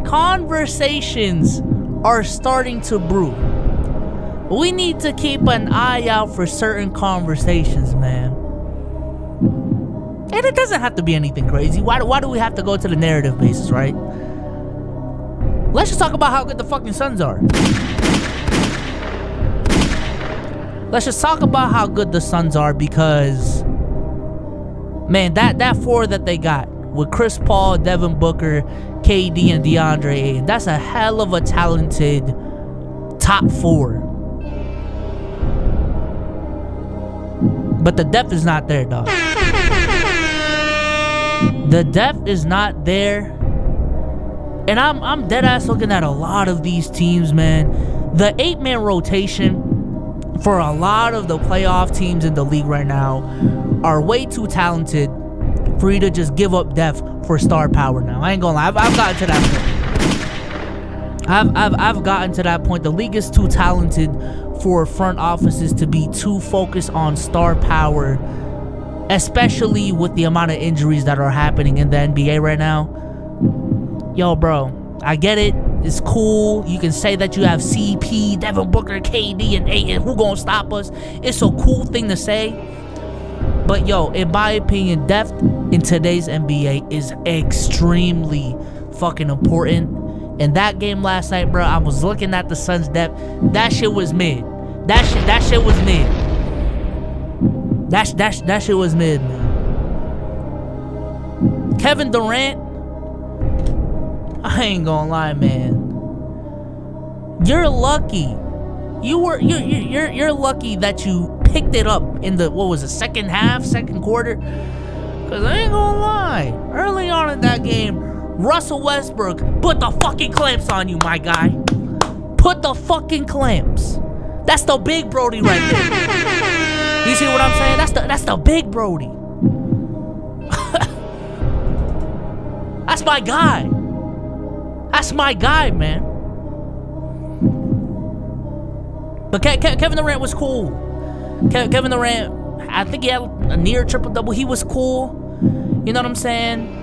Conversations are starting to brew. We need to keep an eye out for certain conversations, man. And it doesn't have to be anything crazy. Why do we have to go to the narrative basis, right? Let's just talk about how good the fucking Suns are. Let's just talk about how good the Suns are because, man, that four that they got with Chris Paul, Devin Booker, KD, and DeAndre Ayton, that's a hell of a talented top four. But the depth is not there, dog. The depth is not there. And I'm dead ass looking at a lot of these teams, man. The 8-man rotation for a lot of the playoff teams in the league right now are way too talented for you to just give up depth for star power now. I ain't gonna lie, I've gotten to that point. I've gotten to that point. The league is too talented for front offices to be too focused on star power, especially with the amount of injuries that are happening in the NBA right now. Yo, bro, I get it. It's cool. You can say that you have CP, Devin Booker, KD, and Ayton. Who gonna stop us? It's a cool thing to say. But yo, in my opinion, depth in today's NBA is extremely fucking important. In that game last night, bro, I was looking at the Suns' depth. That shit was mid. That shit was mid. That shit was mid, man. Kevin Durant, I ain't gonna lie, man. You're lucky. You're lucky that you picked it up in the, what was it, second half, second quarter? Cause I ain't gonna lie, early on in that game, Russell Westbrook put the fucking clamps on you, my guy. Put the fucking clamps. That's the big Brody right there. You see what I'm saying? That's the big Brody. That's my guy. That's my guy, man. But Kevin Durant was cool. Kevin Durant, I think he had a near triple-double. He was cool. You know what I'm saying?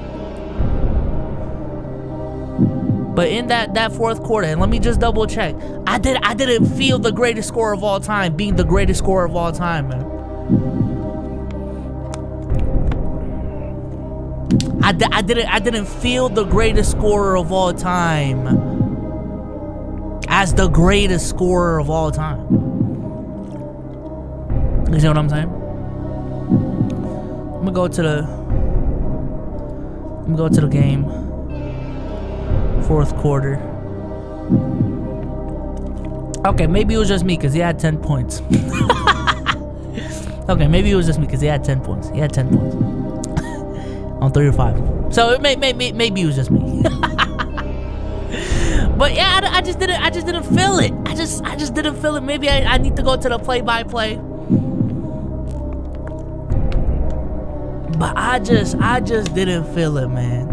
But in that fourth quarter, and let me just double check, I didn't feel the greatest scorer of all time being the greatest scorer of all time, man. I didn't feel the greatest scorer of all time as the greatest scorer of all time. You see what I'm saying? I'm gonna go to the game. Fourth quarter. Okay, maybe it was just me because he had 10 points. Okay, maybe it was just me because he had 10 points. He had 10 points on 3 or 5. So maybe it was just me. But yeah, I just didn't feel it. I just didn't feel it. Maybe I need to go to the play-by-play. But I just didn't feel it, man.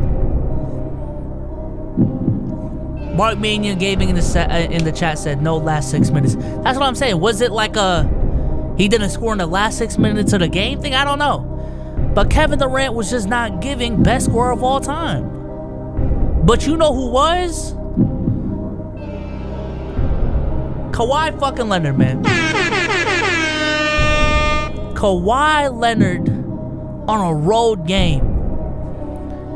Mark Mania Gaming in the chat said no last 6 minutes. That's what I'm saying. Was it like he didn't score in the last 6 minutes of the game thing? I don't know. But Kevin Durant was just not giving best scorer of all time. But you know who was? Kawhi fucking Leonard, man. Kawhi Leonard on a road game.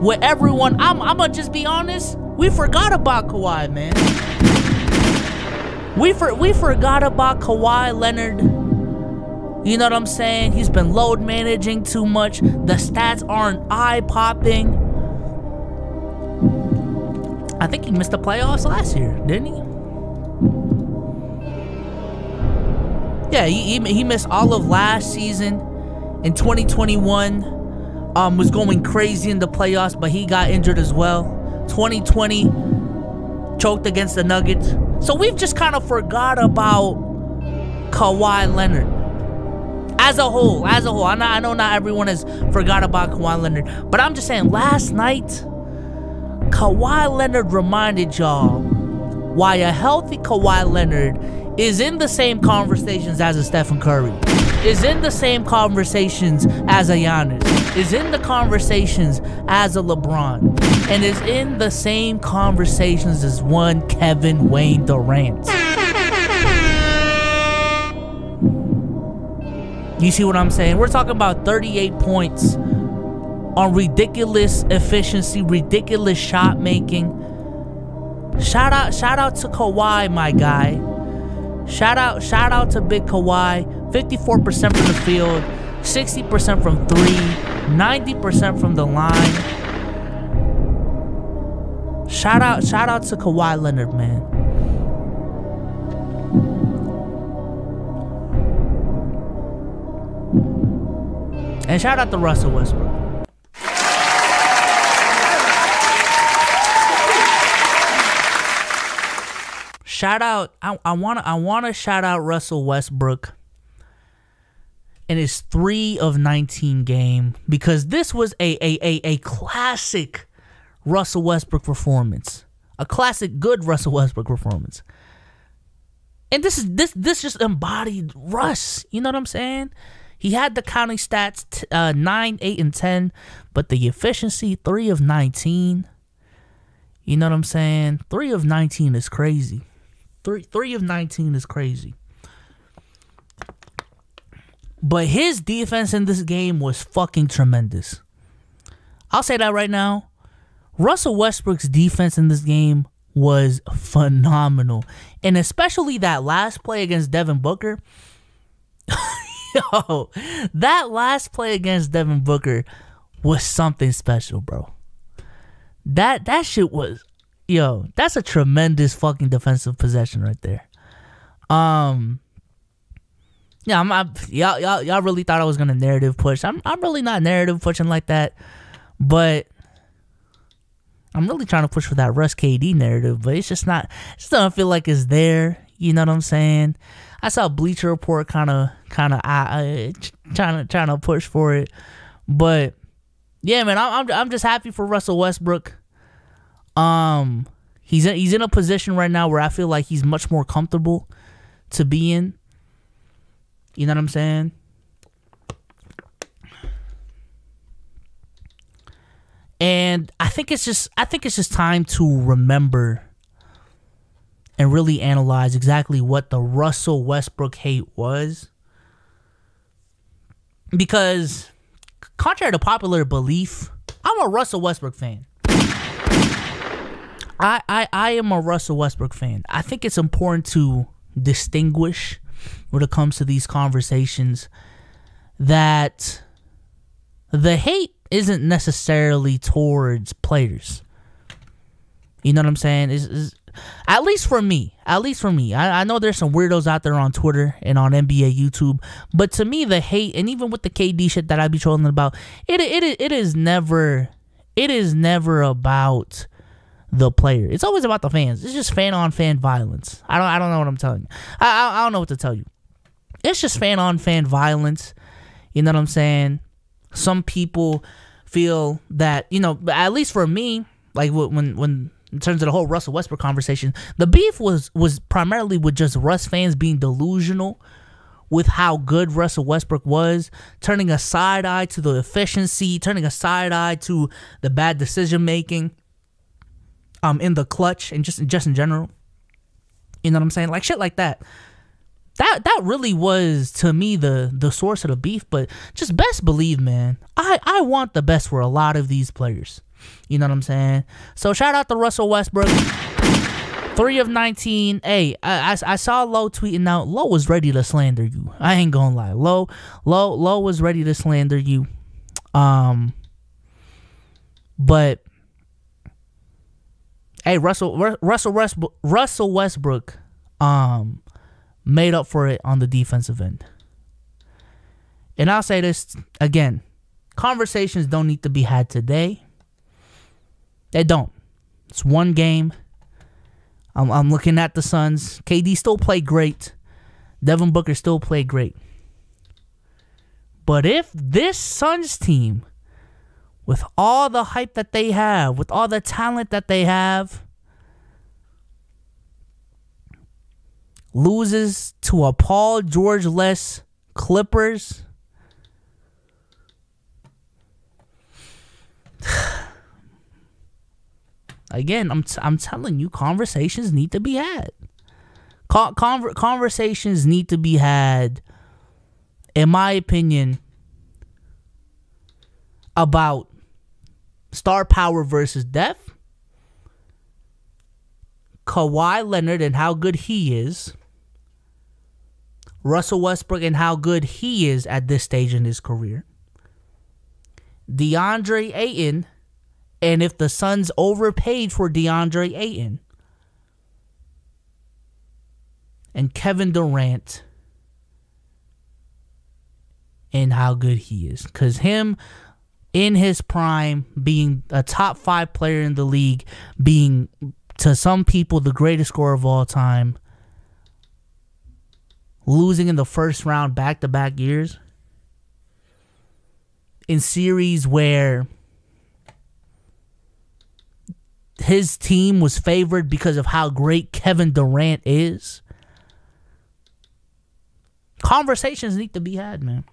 Where everyone, I'm gonna just be honest, we forgot about Kawhi, man. We forgot about Kawhi Leonard. You know what I'm saying? He's been load managing too much. The stats aren't eye-popping. I think he missed the playoffs last year, didn't he? Yeah, he missed all of last season. In 2021, was going crazy in the playoffs, but he got injured as well. 2020, choked against the Nuggets. So we've just kind of forgot about Kawhi Leonard. As a whole. I know not everyone has forgot about Kawhi Leonard, but I'm just saying, last night, Kawhi Leonard reminded y'all why a healthy Kawhi Leonard is in the same conversations as a Stephen Curry, is in the same conversations as a Giannis, is in the conversations as a LeBron. and is in the same conversations as one Kevin Wayne Durant. You see what I'm saying? We're talking about 38 points on ridiculous efficiency, ridiculous shot making. Shout out to Kawhi, my guy. Shout out to Big Kawhi. 54% from the field, 60% from 3, 90% from the line. Shout out to Kawhi Leonard, man. And shout out to Russell Westbrook. Shout out, I wanna shout out Russell Westbrook in his 3 of 19 game, because this was a classic Russell Westbrook performance. A classic good Russell Westbrook performance. And this just embodied Russ. You know what I'm saying? He had the counting stats 9, 8, and 10, but the efficiency 3 of 19. You know what I'm saying? 3 of 19 is crazy. 3 of 19 is crazy. But his defense in this game was fucking tremendous. I'll say that right now. Russell Westbrook's defense in this game was phenomenal. And especially that last play against Devin Booker. Yo, that last play against Devin Booker was something special, bro. That shit was... Yo, that's a tremendous fucking defensive possession right there. Yeah, y'all really thought I was gonna narrative push. I'm really not narrative pushing like that, but I'm really trying to push for that Russ KD narrative. But it's just not. It just doesn't feel like it's there. You know what I'm saying? I saw Bleacher Report kind of trying to push for it, but yeah, man, I'm just happy for Russell Westbrook. He's in a position right now where I feel like he's much more comfortable to be in. You know what I'm saying? And I think it's just time to remember and really analyze exactly what the Russell Westbrook hate was. Because contrary to popular belief, I'm a Russell Westbrook fan. I am a Russell Westbrook fan. I think it's important to distinguish when it comes to these conversations that the hate isn't necessarily towards players. You know what I'm saying? Is at least for me. I know there's some weirdos out there on Twitter and on NBA YouTube, but to me the hate, and even with the KD shit that I be trolling about, it is never about the player. It's always about the fans. It's just fan on fan violence. I don't know what I'm telling you. I don't know what to tell you. It's just fan on fan violence. You know what I'm saying? Some people feel that, you know, at least for me, like when in terms of the whole Russell Westbrook conversation, the beef was primarily with just Russ fans being delusional with how good Russell Westbrook was, turning a side eye to the efficiency, turning a side eye to the bad decision making in the clutch and just in general. You know what I'm saying? Like shit like that. That really was, to me, the source of the beef. But just best believe, man, I want the best for a lot of these players. You know what I'm saying? So shout out to Russell Westbrook. 3 of 19. Hey, I saw Low tweeting out. Low was ready to slander you. I ain't gonna lie. Low was ready to slander you. But hey, Russell Westbrook made up for it on the defensive end. And I'll say this again. Conversations don't need to be had today. They don't. It's one game. I'm looking at the Suns. KD still played great. Devin Booker still played great. But if this Suns team, with all the hype that they have, with all the talent that they have, loses to a Paul George-less Clippers, Again, I'm telling you, conversations need to be had. Conversations need to be had, in my opinion, about star power versus depth, Kawhi Leonard and how good he is, Russell Westbrook and how good he is at this stage in his career, DeAndre Ayton, and if the Suns overpaid for DeAndre Ayton, and Kevin Durant and how good he is. Because him in his prime, being a top 5 player in the league, being to some people the greatest scorer of all time, losing in the first round back-to-back years, in series where his team was favored because of how great Kevin Durant is. Conversations need to be had, man.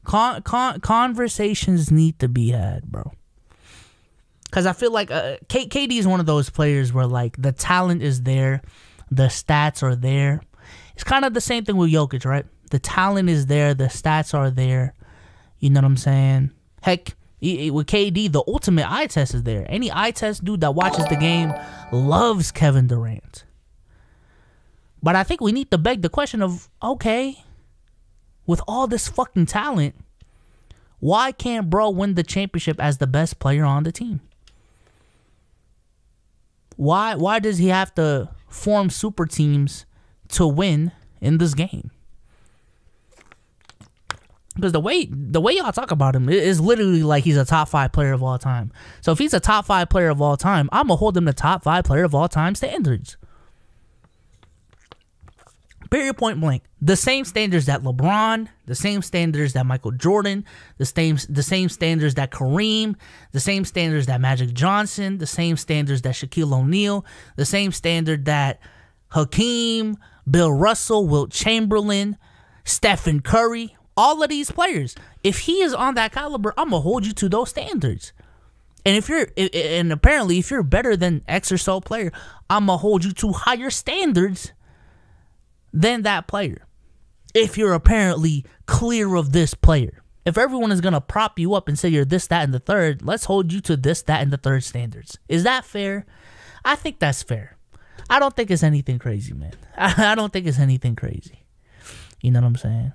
Conversations need to be had, bro. Because I feel like KD is one of those players where, like, the talent is there, the stats are there. It's kind of the same thing with Jokic, right? The talent is there, the stats are there. You know what I'm saying? Heck, with KD, the ultimate eye test is there. Any eye test dude that watches the game loves Kevin Durant. But I think we need to beg the question of, okay, with all this fucking talent, why can't bro win the championship as the best player on the team? Why does he have to form super teams to win in this game? Because the way y'all talk about him is literally like he's a top 5 player of all time. So if he's a top 5 player of all time, I'm going to hold him to top 5 player of all time standards. Period, point blank. The same standards that LeBron, the same standards that Michael Jordan, the same standards that Kareem, the same standards that Magic Johnson, the same standards that Shaquille O'Neal, the same standard that Hakeem, Bill Russell, Wilt Chamberlain, Stephen Curry, all of these players. If he is on that caliber, I'm gonna hold you to those standards. And apparently if you're better than X or so player, I'm gonna hold you to higher standards than that player. If you're apparently clear of this player. If everyone is going to prop you up and say you're this, that, and the third, let's hold you to this, that, and the third standards. Is that fair? I think that's fair. I don't think it's anything crazy, man. I don't think it's anything crazy. You know what I'm saying?